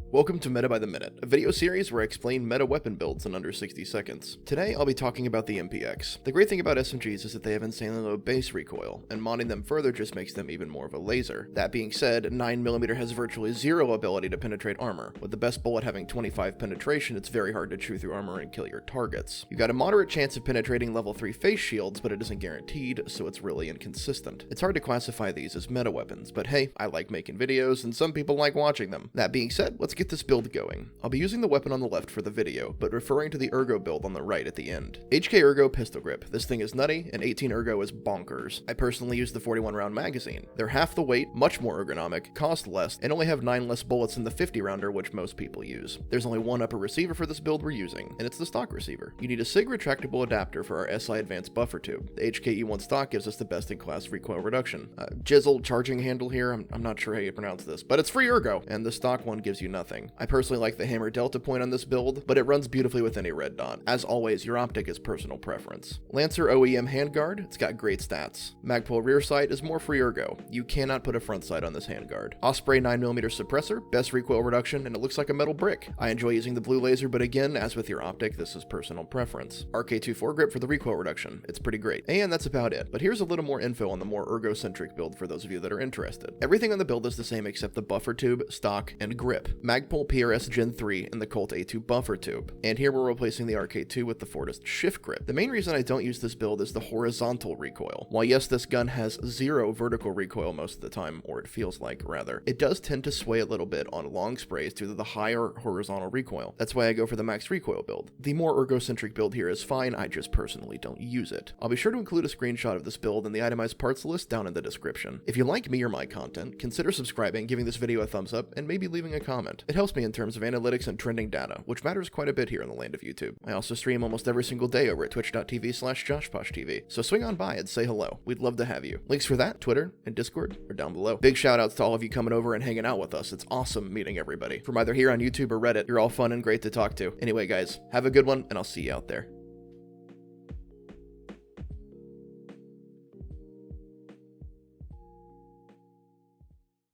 Welcome to Meta by the Minute, a video series where I explain meta weapon builds in under 60 seconds. Today I'll be talking about the MPX. The great thing about SMGs is that they have insanely low base recoil, and modding them further just makes them even more of a laser. That being said, 9mm has virtually zero ability to penetrate armor. With the best bullet having 25 penetration, it's very hard to chew through armor and kill your targets. You got a moderate chance of penetrating level 3 face shields, but it isn't guaranteed, so it's really inconsistent. It's hard to classify these as meta weapons, but hey, I like making videos, and some people like watching them. That being said, let's get this build going. I'll be using the weapon on the left for the video, but referring to the ergo build on the right at the end. HK ergo pistol grip. This thing is nutty, and 18 ergo is bonkers. I personally use the 41 round magazine. They're half the weight, much more ergonomic, cost less, and only have 9 less bullets than the 50 rounder which most people use. There's only one upper receiver for this build we're using, and it's the stock receiver. You need a SIG retractable adapter for our SI advanced buffer tube. The HK-E1 stock gives us the best in class recoil reduction. Jizzle charging handle here, I'm not sure how you pronounce this, but it's free ergo, and the stock one gives you nothing. I personally like the hammer delta point on this build, but it runs beautifully with any red dot. As always, your optic is personal preference. Lancer OEM handguard, it's got great stats. Magpul rear sight is more free ergo. You cannot put a front sight on this handguard. Osprey 9mm suppressor, best recoil reduction, and it looks like a metal brick. I enjoy using the blue laser, but again, as with your optic, this is personal preference. RK2 foregrip for the recoil reduction. It's pretty great. And that's about it. But here's a little more info on the more ergo-centric build for those of you that are interested. Everything on the build is the same except the buffer tube, stock, and grip. Magpul PRS Gen 3 and the Colt A2 buffer tube. And here we're replacing the RK2 with the Fortis shift grip. The main reason I don't use this build is the horizontal recoil. While yes, this gun has zero vertical recoil most of the time, or it feels like rather, it does tend to sway a little bit on long sprays due to the higher horizontal recoil. That's why I go for the max recoil build. The more ergo-centric build here is fine, I just personally don't use it. I'll be sure to include a screenshot of this build and the itemized parts list down in the description. If you like me or my content, consider subscribing, giving this video a thumbs up, and maybe leaving a comment. It helps me in terms of analytics and trending data, which matters quite a bit here in the land of YouTube. I also stream almost every single day over at twitch.tv/JoshPoshTV, so swing on by and say hello. We'd love to have you. Links for that, Twitter, and Discord are down below. Big shout outs to all of you coming over and hanging out with us. It's awesome meeting everybody. From either here on YouTube or Reddit, you're all fun and great to talk to. Anyway guys, have a good one, and I'll see you out there.